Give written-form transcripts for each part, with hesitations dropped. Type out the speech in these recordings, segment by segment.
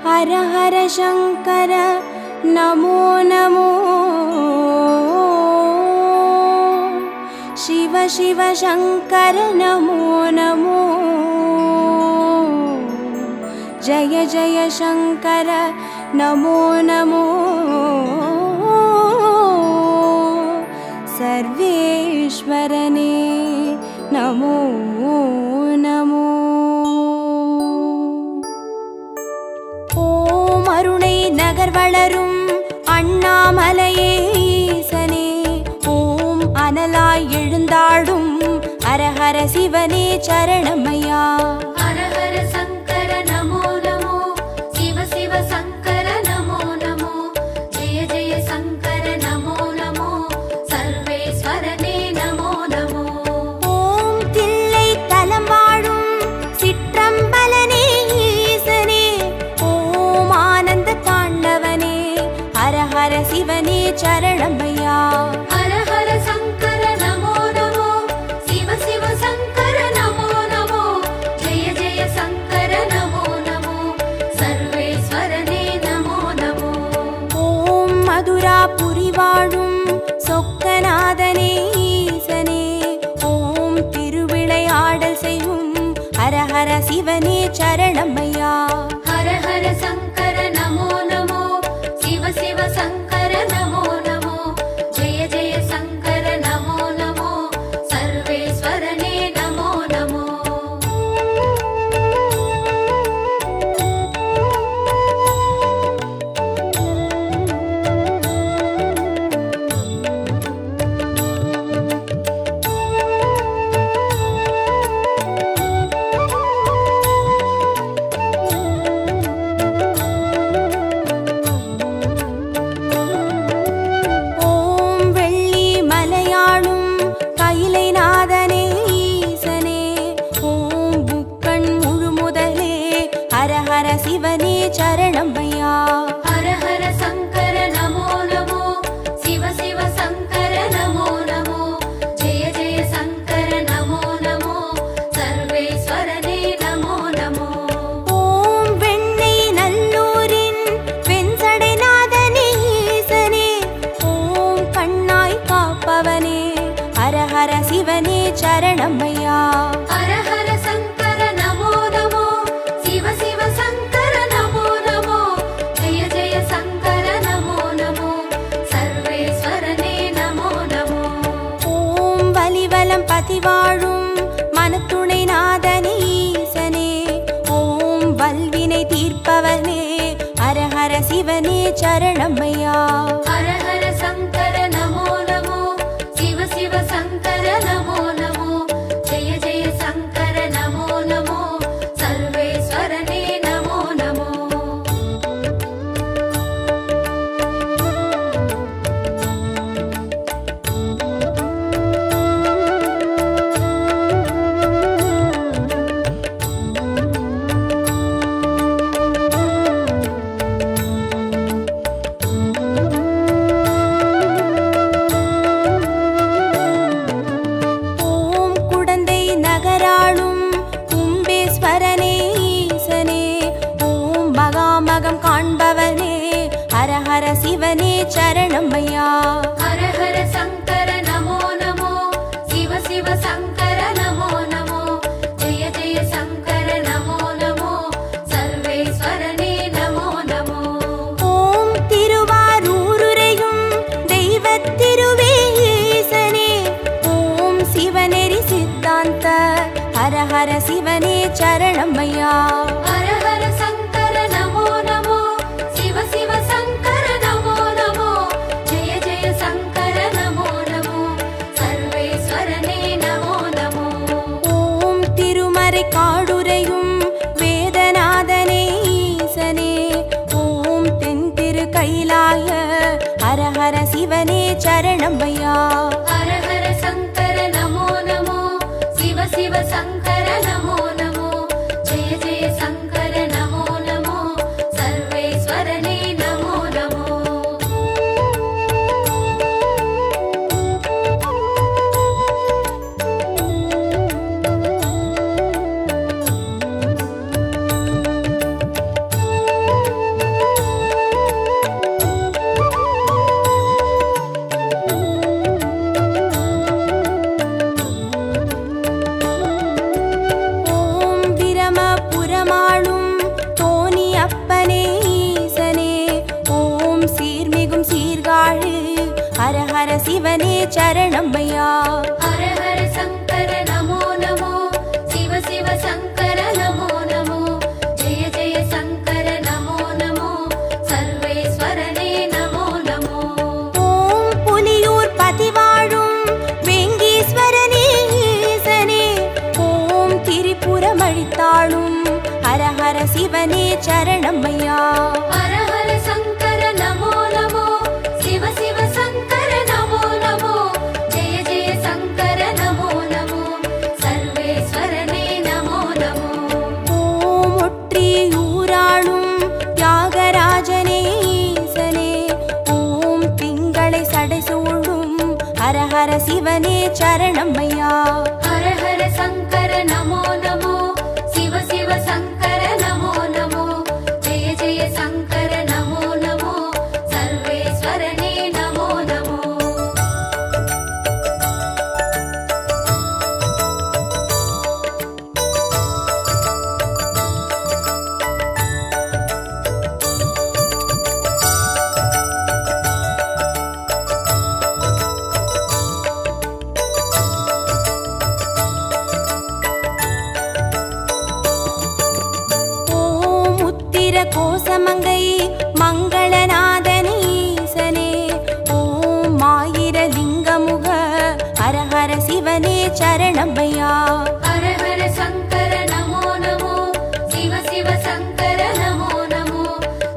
हर हर शंकर नमो नमो शिव शिव शंकर नमो नमो जय जय शंकर नमो नमो सर्वेश्वरने नमो नमो ஓம் அருணை நகர் வளரும் அண்ணாமலையே ஈசனே ஓம் அனலாய் எழுந்தாடும் ஹரஹர சிவனே சரணமையா हर हर शंकर नमो नमो शिव शिव शंकर नमो नमो जय जय शंकर नमो नमो सर्वेश्वरने नमो नमो ஓம் தில்லை தலம் வாழும் சிற்றம்பலனே ஈசனே ஓம் ஆனந்த தாண்டவனே ஹரஹர சிவனே சரணமையா हर हर शंकर नमो नमो शिव शिव शंकर नमो नमो जय जय शंकर नमो नमो सर्वेश्वरने नमो नमो ஓம் மதுராபுரி வாழும் சொக்கநாதனே ஈசனே ஓம் திருவிளையாடல் செய்யும் ஹரஹர சிவனே சரணமையா हर हर शंकर नमो नमो शिव शिव शंकर नमो नमो जय जय शंकर नमो नमो सर्वेश्वरने नमो नमो ஓம் வெள்ளி மலையாளும் கைலை நாதனே ஈசனே ஓம் புக்கண் முழு முதலே ஹரஹர சிவனே சரணமையா हर हर शंकर नमो नमो शिव शिव शंकर नमो नमो जय जय शंकर नमो नमो सर्वेश्वरने नमो नमो ஓம் வெண்ணை நல்லூரின் வெண்சடை நாதனே ஈசனே ஓம் கண்ணாய் காப்பவனே ஹரஹர சிவனே சரணமையா हर हर शंकर नमो नमो शिव शिव शंकर नमो नमो जय जय शंकर नमो नमो सर्वेश्वरने नमो नमो ஓம் வலிவலம் பதிவாழும் மனத்துணை நாதனே ஈசனே ஓம் வல்வினை தீர்ப்பவனே ஹரஹர சிவனே சரணமையா हर हर शंकर नमो नमो शिव शिव शंकर नमो नमो जय जय शंकर नमो नमो सर्वेश्वरने नमो नमो ஓம் குடந்தை நகராளும் கும்பேஸ்வரனே ஈசனே ஓம் மகாமகம் காண்பவனே ஹரஹர சிவனே சரணமையா हर हर शंकर नमो नमो शिव शिव शंकर नमो नमो जय जय शंकर नमो नमो सर्वेश्वरने नमो नमो ஓம் திருவாரூருரையும் தெய்வத் திருவே ஈசனே ஓம் சிவநெறி சித்தாந்த ஹரஹர சிவனே சரணமையா हर हर शंकर नमो नमो शिव शिव शंकर नमो नमो जय जय शंकर नमो नमो सर्वेश्वरने नमो नमो ஓம் திருமறை காடுரையும் வேதநாதனே ஈசனே ஓம் தென் திரு கைலாய ஹரஹர சிவனே சரணமையா हर हर शंकर नमो नमो शिव शिव शंकर नमो नमो जय जय शंकर नमो नमो सर्वेश्वरने नमो नमो சரணமையா. ஹர ஹர சங்கர நமோ நமோ, சிவ சிவ சங்கர நமோ நமோ, ஜெய ஜெய சங்கர நமோ நமோ, சர்வேஸ்வரனே நமோ நமோ. ஓம் புலியூர் பதிவாழும் வெங்கீஸ்வரனே ஈசனே, ஓம் திரிபுரமழித்தாளும் ஹர ஹர சிவனே சரணமையா. ஹர ஹர சங்கர நமோ நமோ, சிவ சிவ சங்கர நமோ நமோ, ஜெய ஜெய சங்கர நமோ நமோ, சர்வேஸ்வரனே நமோ நமோ. ஓம் ஒற்றியூராளும் தியாகராஜனே ஈசனே, ஓம் திங்களை சடைசூழும் ஹர ஹர சிவனே சரணமையா. ஹர ஹர சங்கர நமோ நமோ, சிவ சிவ சங்கர நமோ நமோ, ஜெய ஜெய சங்கர நமோ நமோ, சர்வேஸ்வரனே நமோ நமோ. ஓம் உத்திர கோசமங்கை மங்களநாதன் ஈசனே, ஓம் ஆயிர லிங்கமுக ஹர ஹர சிவனே சரணமையா. ஹர ஹர சங்கர நமோ நமோ, சிவ சிவ சங்கர நமோ நமோ,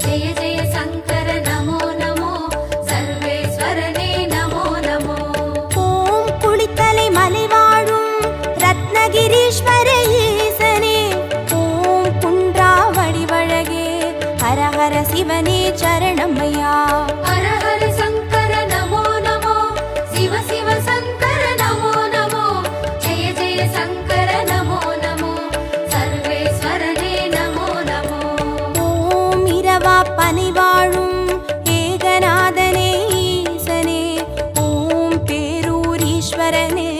ஜெய ஜெய சங்கர நமோ நமோ, சர்வேஸ்வரனே நமோ நமோ. ஓம் குளித்தலை மலைவாழும் ரத்னகிரீஸ்வர ஈசனே, ஓம் குன்றாவடி வழகே ஹர ஹர சிவனே சரணமையா. ஹர ஹர சங்கர நமோ நமோ, சிவ சிவ சங்கர நமோ நமோ, ஜெய ஜெய சங்கர நமோ நமோ, சர்வேஸ்வரனே நமோ நமோ. ஓம் இரவா பனிவாழும் ஏகநாதனே ஈசனே, ஓம் பேரூரீஸ்வரனே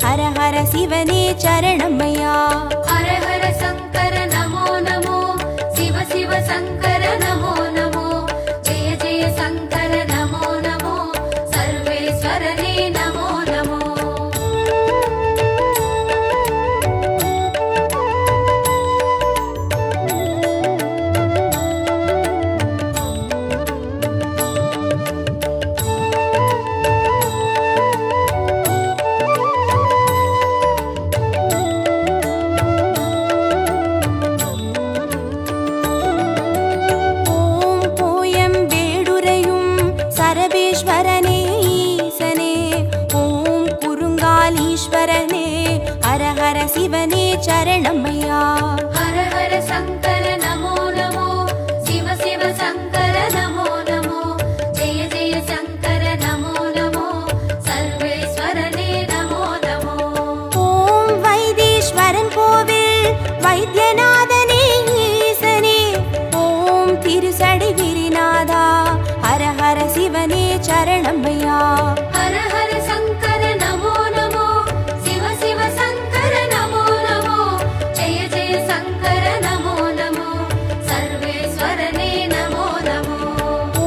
ஹர ஹர சிவனே சரணமையா. ஹர ஹர சங்கர நமோ நமோ, சிவ சிவ சங்கர நமோ நமோ, ஜெய ஜெய சங்கர நமோ நமோ, சர்வேஸ்வரனே நமோ நமோ. ஓம் கோயம் வேடுரையும் சரபேஸ்வரனே ஈசனே, ஓம் குறுங்காலீஸ்வரனே ஹர ஹர சிவனே சரணமையா. ஹர ஹர சங்கர நமோ நமோ, சிவ சிவ சங்கர நமோ நமோ, ஜெய ஜெய சங்கர நமோ நமோ, சர்வேஸ்வரனே நமோ நமோ. ஓம் வைத்தீஸ்வரன் கோவில் வைத்தியநாதனே ஈசனே, ஓம் திருசடை கிரிநாதா ஹர ஹர சிவனே சரணமையா. ஹர ஹர சங்கர நமோ நமோ, சிவ சிவ சங்கர நமோ நமோ, ஜெய ஜெய சங்கர நமோ நமோ, சர்வேஸ்வரனே நமோ நமோ.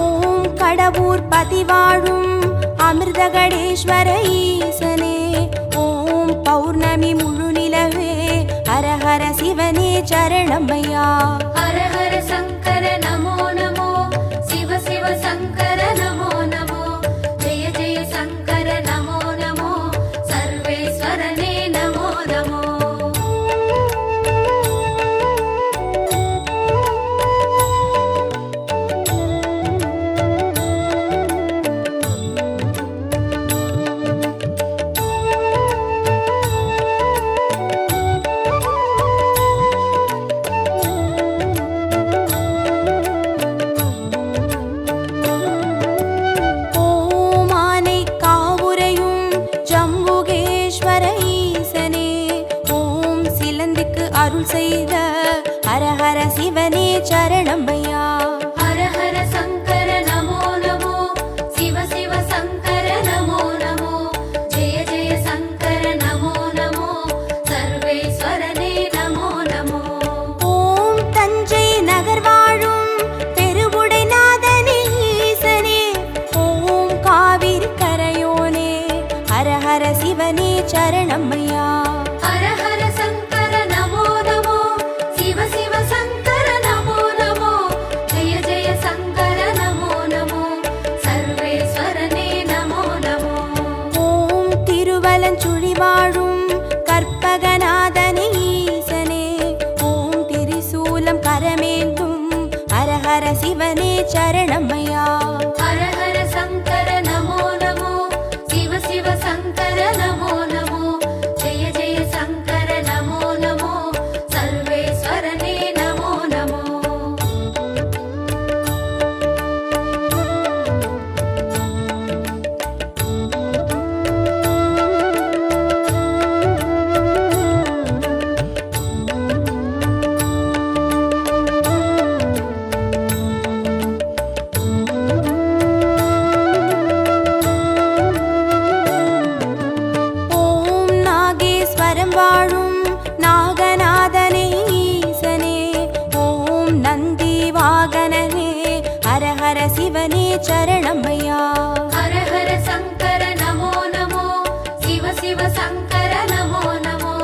ஓம் கடவுர் பதிவாழும் அமிர்தகடேஸ்வர ஈசனே, ஓம் பௌர்ணமி முழு நிலவே ஹர ஹர சிவனே சரணமையா. ஹர ஹர சங்கர நமோ நமோ, சிவ சிவ சங்கர நமோ நமோ, ஜெய ஜெய சங்கர நமோ நமோ, சர்வேஸ்வரனே நமோ நமோ. ஹர சிவனே சரணமையா. ஹர ஹர சங்கர நமோ நமோ, சிவ சிவ சங்கர நமோ நமோ, ஜெய ஜெய சங்கர நமோ நமோ, சர்வேஸ்வரனே நமோ நமோ. ஓம் நாகேஸ்வரம் வாழும் நாகநாதனே ஈசனே, ஓம் நந்தி வாகனனே ஹர ஹர சிவனே சரணமையா. ஹர ஹர சங்கர நமோ நமோ, சிவ சிவ சங்கர நமோ நமோ,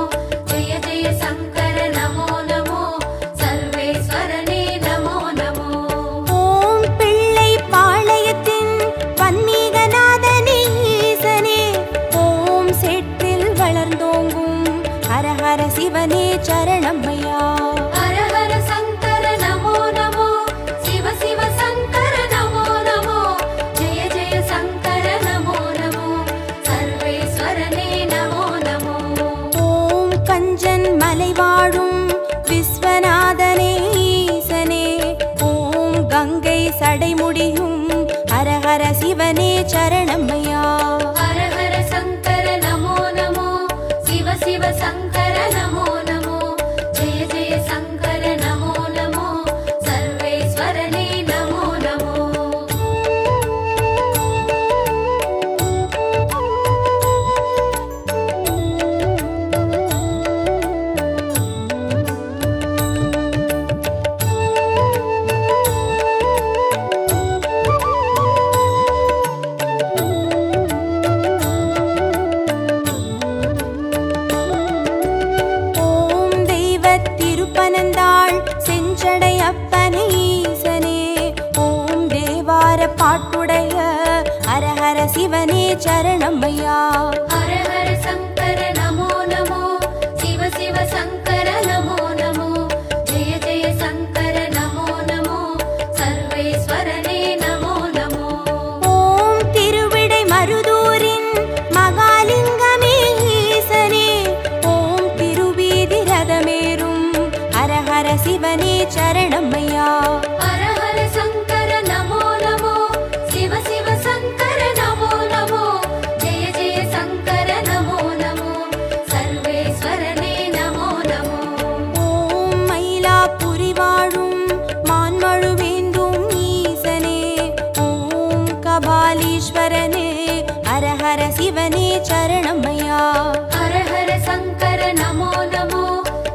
ஜெய ஜெய சங்கர நமோ நமோ, சர்வேஸ்வரனே நமோ நமோ. ஓம் பிள்ளை பாளையத்தின் பன்னிகநாதனே ஈசனே, ஓம் செட்டில் வளர்ந்தோங்கும் ஹர ஹர சிவனே சரணமையா. ஹர ஹர சங்கர நமோ நமோ, சிவ சிவ சங்கர நமோ நமோ, ஜெய ஜெய சங்கர நமோ நமோ, சர்வேஸ்வரனே நமோ நமோ. ஓம் கஞ்சன் மலை வாழும் விஸ்வநாதனே ஈசனே, ஓம் கங்கை சடைமுடியும் ஹர ஹர சிவனே சரணமையா. ஹர ஹர சங்கர நமோ நமோ, சிவ சிவ சங்கர நமோ நமோ, ஜெய ஜெய சங்கர நமோ நமோ, சர்வேஸ்வரனே நமோ நமோ. ஓம் தெய்வத் திருப்பனந்தாள் செஞ்சடை அப்பனே ஈசனே, ஓம் தேவார பாட்டுடைய ஹர ஹர சிவனே சரணமையா. ஹர ஹர சங்கர நமோ நமோ, சிவ சிவ சங்கர நமோ நமோ, ஜெய ஜெய சங்கர நமோ நமோ, சர்வேஸ்வரனே நமோ நமோ. ஓம் திருவிடை மருதூரின் மகாலிங்கமே ஈசனே, ஓம் திருவீதி ரதமேறும் ஹர ஹர சிவனே சரணமையா. ஹர ஹர சங்கர நமோ நமோ, சிவ சிவ சங்கர நமோ நமோ, ஜெய ஜெய சங்கர நமோ நமோ, சர்வேஸ்வரனே நமோ நமோ. ஓம் மயிலாப்புரி வாழும் மான்மழுவேந்தும் ஈசனே, ஓம் கபாலீஸ்வரனே ஹர ஹர சிவனே சரணமையா. ஹர ஹர சங்கர நமோ நமோ,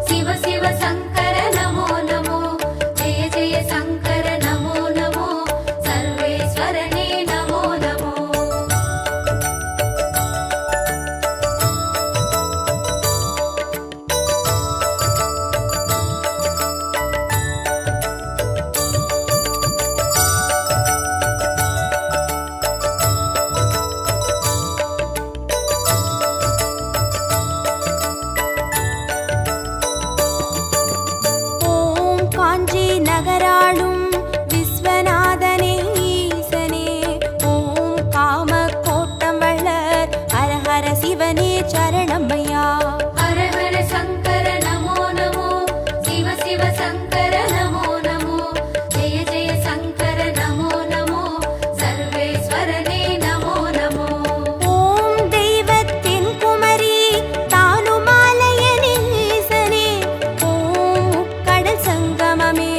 சிவ சிவ சங்கர நமோ நமோ, ஜெய ஜெய சங்கர நமோ நமோ, சர்வேஸ்வரனே நமோ நமோ. ஓம் காஞ்சி நகராளும் விஸ்வநாதனே ஈசனே, ஓம் காம கோட்டம் வளர் ஹர ஹர சிவனே சரணமையா. ஹர ஹர சங்கர நமோ நமோ, சிவ சிவ சங்கர நமோ நமோ, ஜெய ஜெய சங்கர நமோ நமோ, சர்வேஸ்வரனே நமோ நமோ. ஓம் தெய்வத்தின் குமரி தானுமாலயனே ஈசனே, ஓம் முக்கடல் சங்கமமே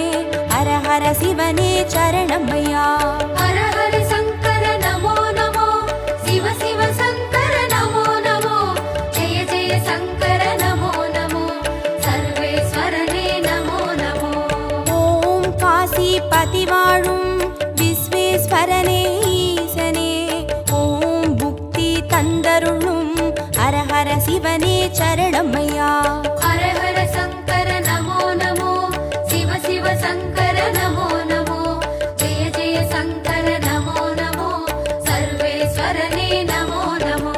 ஹர ஹர சிவனே சரணமையா. ஹர ஹர சங்கர நமோ நமோ, சிவ சிவ சங்கர நமோ நமோ, ஜெய ஜெய சங்கர நமோ நமோ, சர்வேஸ்வரனே நமோ நமோ. ஓம் காசிபதி வாழும் விஸ்வேஸ்வரனே ஈசனே, ஓம் புக்தி தந்தருளும் ஹர ஹர சிவனே சரணமையா. ஹர ஹர சங்கர நமோ நமோ, சிவ சிவ சங்கர நமோ நமோ, ஜெய ஜெய சங்கர நமோ நமோ, சர்வேஸ்வரனே நமோ நமோ.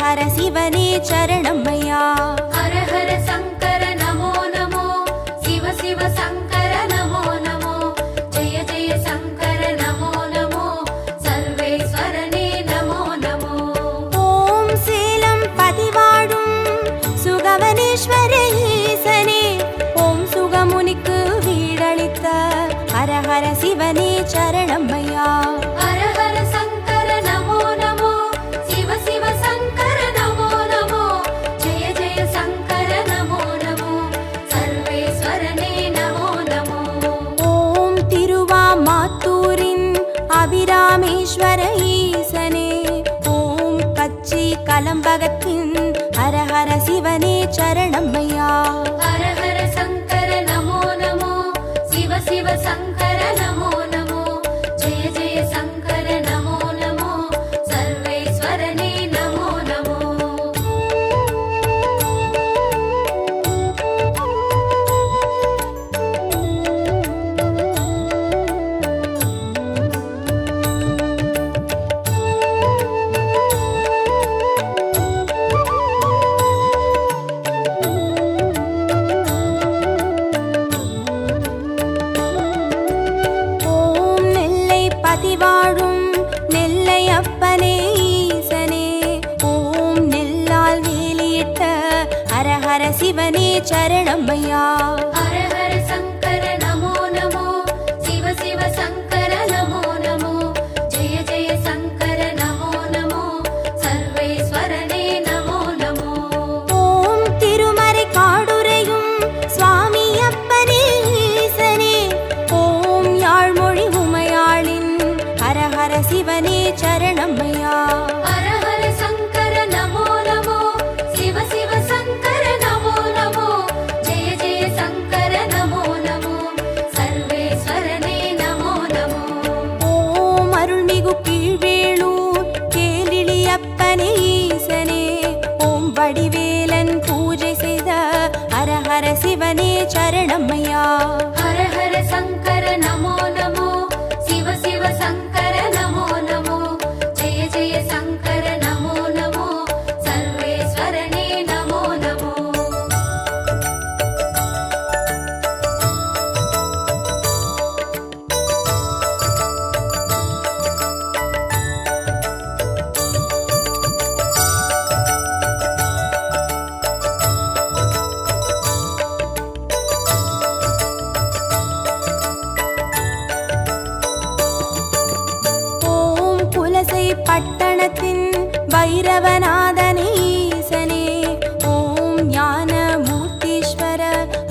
ஹர சிவனே சரணம் ஐயா. ஹர ஹர சங்கர நமோ நமோ, சிவ சிவ சங்கர நமோ நமோ, ஜெய ஜெய சங்கர நமோ நமோ, சர்வேஸ்வரனே நமோ நமோ. ஓம் சேலம் பதிவாடும் சுகவனேஸ்வர ஈசனே, ஓம் சுகமுனிக்கு வீடளித்த ஹர ஹர சிவனே சரணம் ஐயா. ஹர ஹர சங்கர நமோ நமோ, சிவ சிவ சங்கர நமோ நமோ, ஜெய ஜெய சங்கர நமோ நமோ, சர்வேஸ்வரனே நமோ நமோ. ஓம் திருவாமாத்தூரின் அபிராமேஸ்வர ஈசனே, ஓம் கச்சி கலம்பகத்தின் ஹர ஹர சிவனே சரணம் ஐயா. ஹர ஹர சங்கர நமோ நமோ, சிவ சிவ சங்கர நமோ நமோ, ஜெய ஜெய சங்கர நமோ நமோ, சர்வேஸ்வரனே நமோ நமோ. ஓம் நெல்லை பதிவாழும் நெல்லை அப்பனே ஈசனே, ஓம் நெல்லால் வேலியிட்ட ஹர ஹர சிவனே சரணம் ஐயா. ஹர ஹர சங்கர நமோ நமோ, சிவ சிவ சங்கர நமோ நமோ, ஜெய ஜெய சங்கர நமோ நமோ, சர்வேஸ்வரனே நமோ நமோ. ஓம் திருமறை காடுரையும் சுவாமி அப்பனே ஈசனே, ஓம் யாழ்மொழி உமையாளின் ஹர ஹர சிவனே சரணம் ஐயா. ஹர ஹர சங்கர நமோ நமோ, சிவ சிவ சங்கர நமோ நமோ, ஜெய ஜெய சங்கர நமோ நமோ, சர்வேஸ்வரனே நமோ நமோ. ஓம் அருள்மிகு கீழ்வேளூர் கேளிழி அப்பனே ஈசனே, ஓம் வடிவேலன் பூஜை செய்த ஹர ஹர சிவனே சரணம் ஐயா. ஹர ஹர சங்கர நமோ நமோ, சிவ சிவ சங்கர நமோ நமோ, ஜெய ஜெய சங்கர நமோ நமோ, சர்வேஸ்வரனே நமோ நமோ. ஓம் புலசை பட்டணத்தின் பைரவநாதனே ஈசனே, ஓம் ஞான மூர்த்தீஸ்வர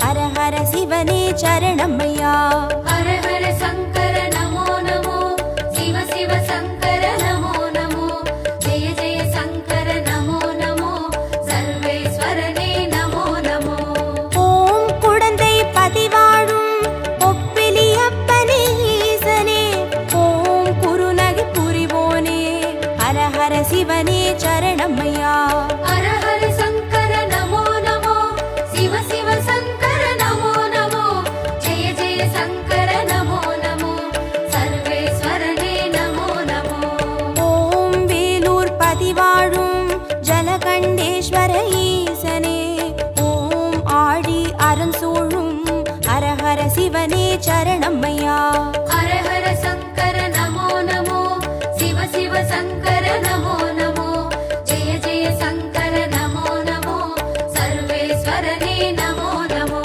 ஹர ஹர சிவனே சரணம் ஐயா. ஹர ஹர சங்கர நமோ நமோ, சிவ சிவ சங்கர நமோ நமோ, ஜெய ஜெய சங்கர நமோ நமோ, சர்வேஸ்வரனே நமோ நமோ. ஓம் குடந்தை பதிவாழும் ஒப்பிலி அப்பனே ஈசனே, ஓம் குருநகை புரிவோனே ஹர ஹர சிவனே சரணம் ஐயா. ஹர ஹர சங்கர நமோ நமோ, சிவ சிவ சங்கர நமோ நமோ, ஜெய ஜெய சங்கர நமோ நமோ, சர்வேஸ்வரனே நமோ நமோ. ஓம் வேலூர் பதிவாழும் ஜலகண்டேஸ்வர ஈசனே, ஓம் ஆடி அறம் சூழும் ஹர ஹர சிவனே சரணம் ஐயா. ஹர ஹர சங்கர நமோ நமோ, சிவ சிவ சங்கர நமோ நமோ, ஜெய ஜெய சங்கர நமோ நமோ, சர்வேஸ்வரனே நமோ நமோ.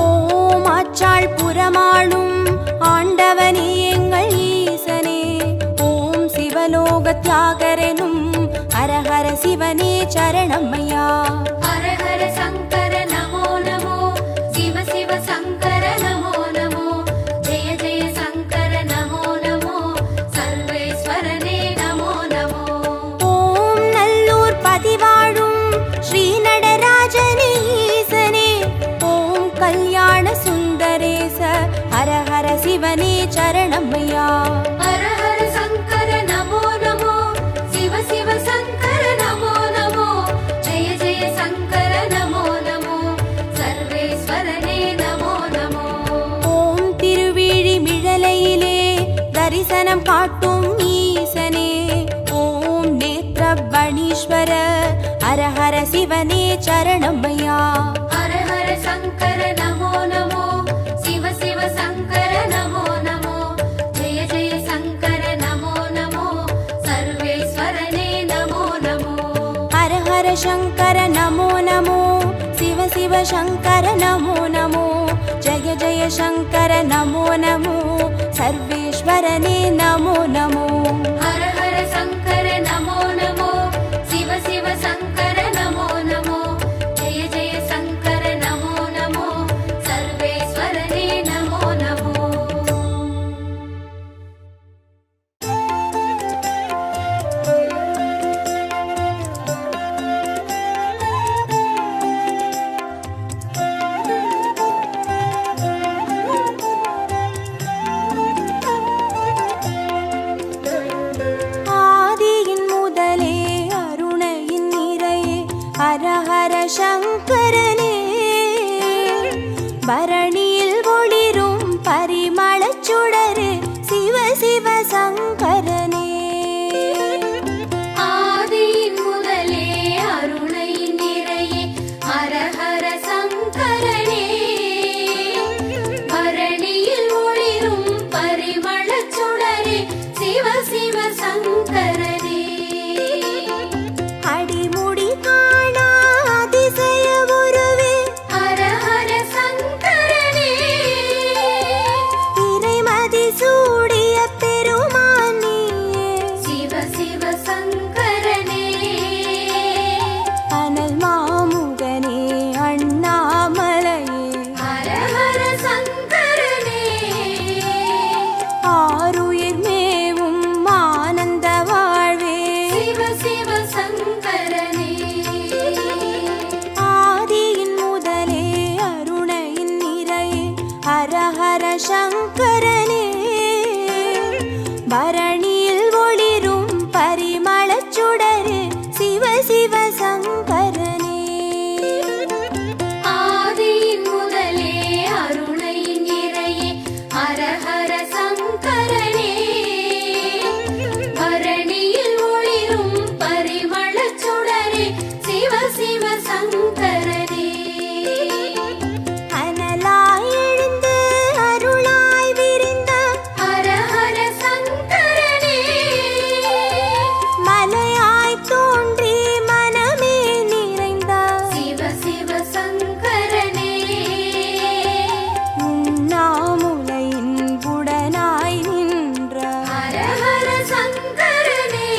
ஓம் ஆச்சாள் புறமாளும் ஆண்டவனே எங்கள் ஈசனே, ஓம் சிவலோக தியாகரனும் ஹர ஹர சிவனே சரணம் ஐயா. ஹர ஹர சங்கர நமோ நமோ, சிவ சிவ சங்கர நமோ நமோ, ஜெய ஜெய சங்கர நமோ நமோ, சர்வேஸ்வரனே நமோ நமோ. ஓம் நல்லூர் பதிவாழும் ஸ்ரீ நடராஜனே ஈசனே, ஓம் கல்யாண சுந்தரேச ஹர ஹர சிவனே சரணமையா. ஹர ஹர சங்கர நமோ நமோ, சிவ சிவ சங்கர நமோ நமோ, ஜெய ஜெய சங்கர நமோ நமோ, சர்வேஸ்வரனே நமோ நமோ. ஓம் திருவிழிமிழலையிலே தரிசனம் காட்டும் ஈசனே, ஓம் நேத்ரபணீஸ்வர ஹர ஹர சிவனே சரணமையா. ஹர ஹர சங்கர நமோ நமோ, சிவ சிவ சங்கர நமோ நமோ, ஜெய ஜெய சங்கர நமோ நமோ, சர்வேஸ்வரனே நமோ நமோ. ஹர ஹர சங்கர நமோ நமோ, சிவ சிவ சங்கர நமோ நமோ, ஜெய ஜெய சங்கர நமோ நமோ, சர்வேஸ்வரனே நமோ நமோ. ஹர ஹர சங்கர நமோ நமோ, சிவ சிவ சங்கர நமோ நமோ, ஜெய ஜெய சங்கர நமோ நமோ, சர்வேஸ்வரனே நமோ நமோ. ஆதியின் முதலே அருணையின் நிறையே ஹர ஹர சங்கரனே, பரணியில் ஒளிரும் பரிமளச் சுடரே சிவ சிவ சங்கரனே. ஆதியின் முதலே அருணையின் நிறையே ஹர ஹர சங்கரனே, பரணியில் ஒளிரும் பரிமளச் சுடரே சிவ சிவ சங்கரனே. அடிமுடி காணா அதிசய உருவே ஹர ஹர சங்கரனே, இறைமதி சூடிய பெருமான் நீயே, சிவ சிவ சங்கரனே. அனல் மாமுகனே அண்ணாமலையே, ஹர ஹர சங்கரனே, ஆருயிர் மேவும் ஆனந்த வாழ்வே. சிவ சிவ சங்கரனே. ஆதியின் முதலே அருணையின் நிறையே ஹர ஹர சங்கரனே, பரணியில் ஒளிரும் பரிமளச் சுடரே சிவ சிவ சங்கரனே. ஆதியின் முதலே அருணையின் நிறையே ஹர ஹர சங்கரனே, பரணியில் ஒளிரும் பரிமளச் சுடரே சிவ சிவ சங்கரனே. அனலாய் எழுந்து அருளாய் விரிந்த ஹர ஹர சங்கரனே, மலையாய் தோன்றி மனமே நிறைந்த சிவ சிவ சங்கரனே. உண்ணாமுலையின் உடனாய் நின்ற ஹர ஹர சங்கரனே,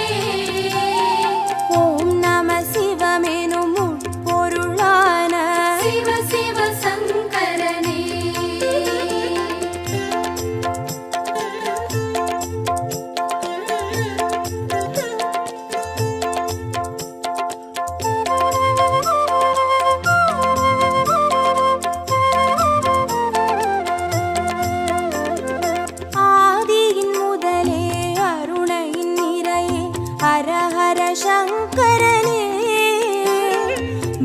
ஓம் நம சிவமெனும் உட்பொருளான சிவ சிவ சங்கரனே. ஆதியின் முதலே அருணையின் நிறையே ஹர ஹர சங்கரனே,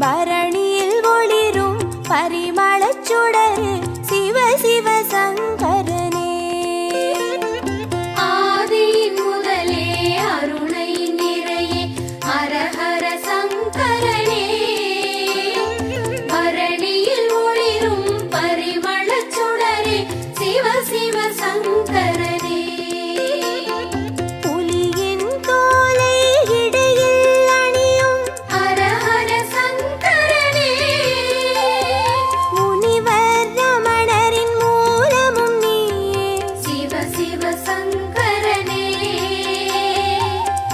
பரணியில் ஒளிரும் பரிமளச் சுடரே சிவ சிவ சங்கரனே. ஆதியின் முதலே அருணையின் நிறையே ஹர ஹர சங்கரனே, பரணியில் ஒளிரும் பரிமளச் சுடரே சிவ சிவ சங்கரனே. புலியின் தோலை இடையில் அணியும் ஹர ஹர சங்கரனே, முனிவர் ரமணரின் மூலமும் நீயே, சிவ சிவ சங்கரனே.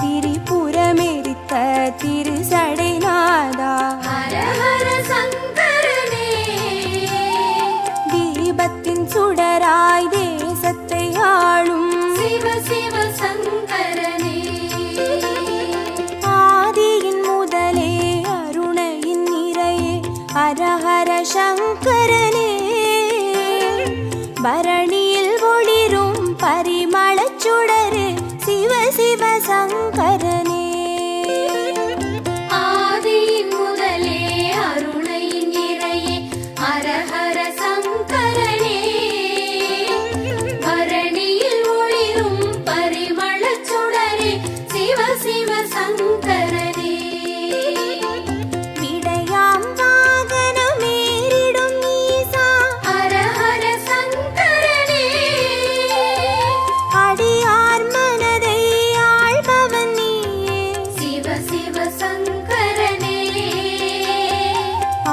திரிபுரமெரித்த திருசடைநாதா, ஹர ஹர சங்கரனே, தீபத்தின் சுடராய் தேசத்தை ஆளும் சிவ சிவ சங்கரனே. ஆதியின் முதலே அருணையின் நிறையே ஹர ஹர சங்கரனே, பரணியில் பரிமளச் சுடரு சிவ சிவ சங்கரனே. ஆதியின் முதலே அருணையின் நிறையே ஹரஹர சங்கரனே. பரணியில் ஒளிரும் பரிமளச் சுடரே சிவ சிவ சங்கரனே. விடையாம் வாகனமேறிடும் ஈசா ஹரஹர சங்கரனே. அடியார் மனதை ஆள்பவன் நீயே. சிவ சிவ சங்கரனே.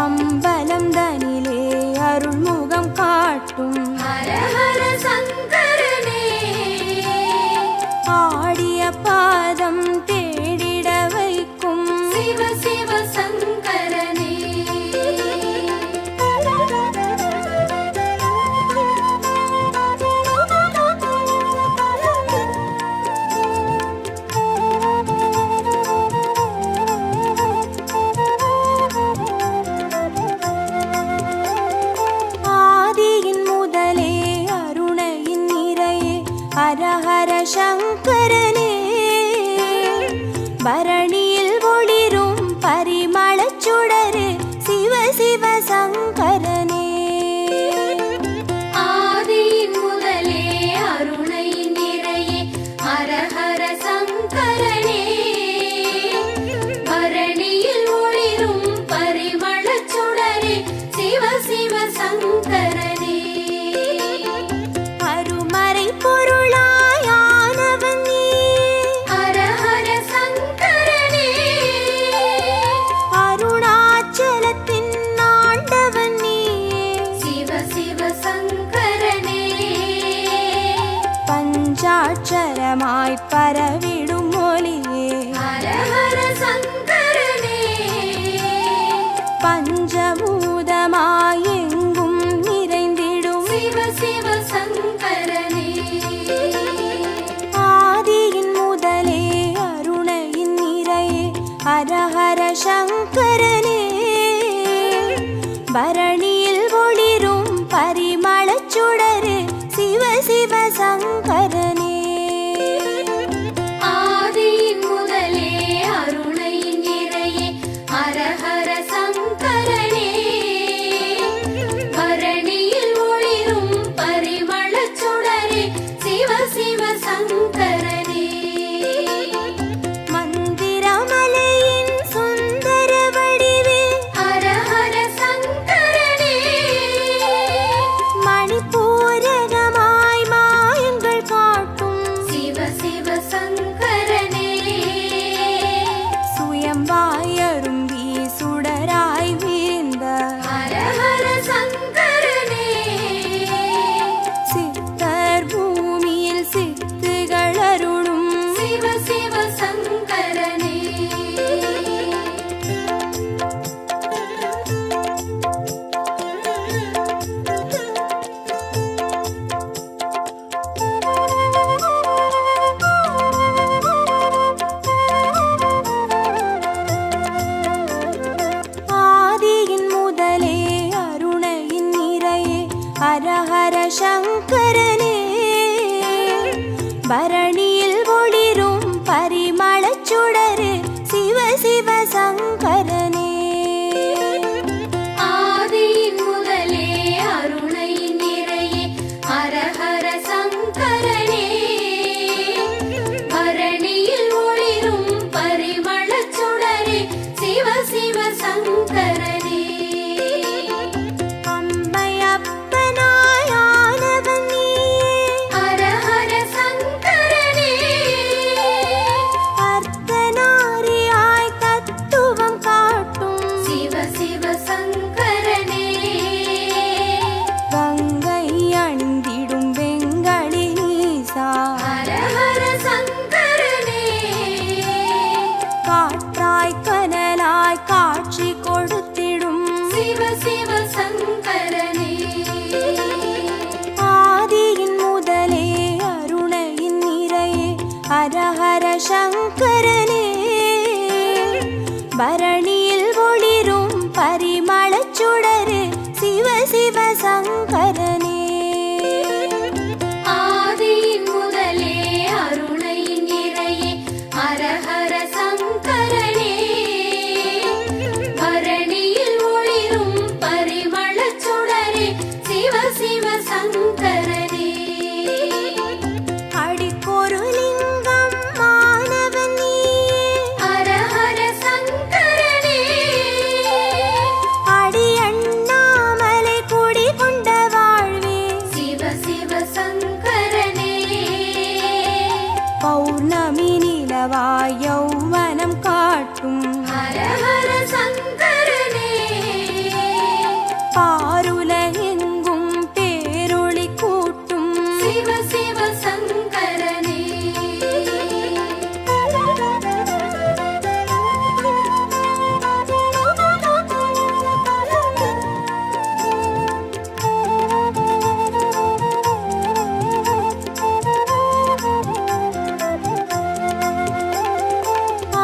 அம்பலம் தனிலே அருள்முகம் காட்டும் ஹரஹர சங்கரனே. ஆடிய பாதம் தேடிட வைக்கும் சிவ சிவ சங்கரனே. ஆதியின் முதலே அருணையின் நிறையே ஹரஹர சங்கரனே. பரணியில் ஒளிரும் பரிமளச் சுடரு சிவ சிவ சங்கரனே. ஆதியின் முதலே அருணையின் நிறையே ஹரஹர சங்கரனே. பரணியில் ஒளிரும் பரிமளச் சுடரே சிவ சிவ சங்கரனே. அருமறை பொருளாயானவன் நீயே. ஹரஹர சங்கரனே. அருணாச்சலத்தின் ஆண்டவன் நீயே. சிவ சிவ சங்கரனே. பஞ்சாட்சரமாய் பரவிடும் மொழியே ஹரஹர சங்கரனே. பஞ்சபூதமாய் எங்கும் நிறைந்திடும் சிவ சிவ சங்கரனே. ஆதியின் முதலே அருணையின் நிறையே ஹரஹர சங்கரனே. பரணியில் ஒளிரும் பரிமளச் சுடரு சிவ சிவ சங்கரனே. ஆதியின் முதலே அருணையின் நிறையே ஹரஹர சங்கரனே. பரணியில் ஒளிரும் பரிமளச் சுடரே சிவ சிவ சங்கரனே. மந்திரமலையின் சுந்தர வடிவே ஹரஹர சங்கரனே. மணிப்பூரகமாய் மாயங்கள் பௌர்ணமி நிலவாய் யௌவனம் காட்டும் ஹர ஹர சங்கரனே பாருலகெங்கும் பேரொளி கூட்டும் சிவ சிவ சங்கரனே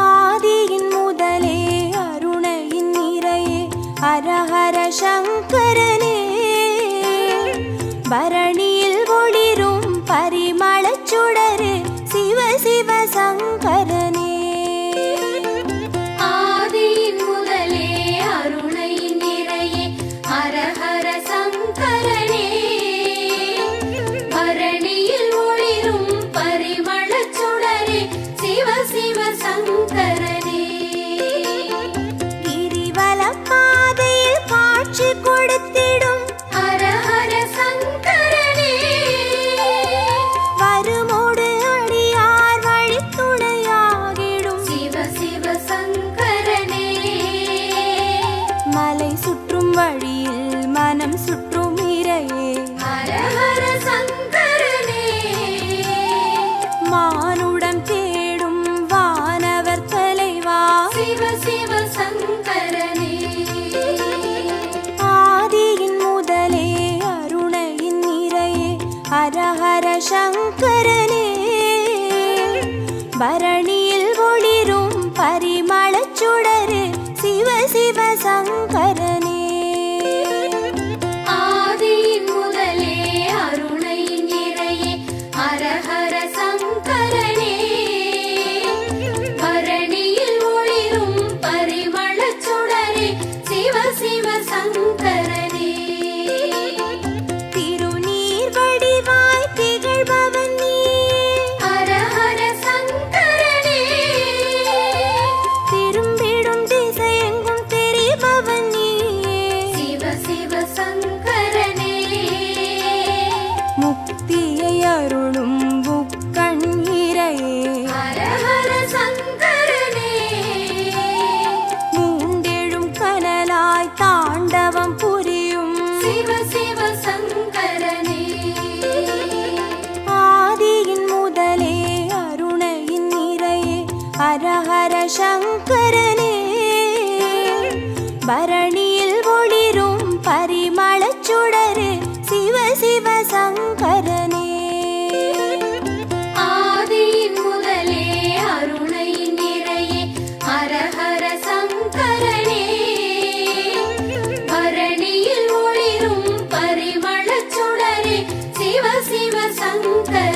ஆதியின் முதலே அருணையின் நிறையே ஹர ஹர சங்கரனே பரணியில் ஒளிரும் பரிமளச் சுடரே சிவ சிவ சங்கரனே ஆதியின் முதலே அருணை நிறையே ஹர ஹர சங்கரனே பரணியில் ஒளிரும் பரிமளச் சுடரே சிவ சிவ சங்கரனே கிரிவல பாதையில் காட்சி கொடுத்திடும் ஹர ஹர சங்கரனே வருமோடு அடியார் வழித்துணையாகிடும் சிவ சிவ சங்கரனே மலை சுற்றும் வழியில் மனம் சுற்றும் இறையே ஹர ஹர சங்கரனே மானுடம் தேடும் வானவர் தலைவா சிவ சிவ சங்கரனே ஆதியின் முதலே அருணையின் நிறையே ஹர ஹர சங்கரனே பரணியில் ஒளிரும் பரிமளச் சுடரே சிவ சிவ சங்கரனே ஆதியின் முதலே அருணை நிறையே ஹர ஹர சங்கரனே பரணியில் ஒளிரும் பரிமளச் சுடரே சிவ சிவ சங்கரனே ஆதியின் முதலே அருணை நிறையே ஹர ஹர சங்கரனே பரணியில் ஒளிரும் பரிமளச் சுடரே சிவ சிவ சங்கரனே ஆதியின் முதலே அருணை நிறையே ஹர ஹர சங்கரனே பரணியில் ஒளிரும் பரிமளச் சுடரே சிவ சிவ சங்கரனே திருநீர் வடிவாய் திகழ்பவன் நீயே ஹர ஹர சங்கரனே திரும்பிடும் திசையெங்கும் தெரிபவன் நீயே சிவ சிவ சங்கரனே முக்தியை அருளும் முக்கண் இறையே ஹர ஹர சங்கரனே மூண்டெழும் கனலாய் தாண்டவம் புரியும் சிவ சிவ சங்கரனே ஆதியின் முதலே அருணையின் நிறையே ஹர ஹர சங்கரனே பரணியில் ஒளிரும் பரிமளச் சுடரே சிவ சிவ சங்கரனே ஆதியின் முதலே அருணை நிறையே ஹர ஹர சங்கரனே பரணியில் ஒளிரும் பரிமளச் சுடரே சிவ சிவ சங்கரனே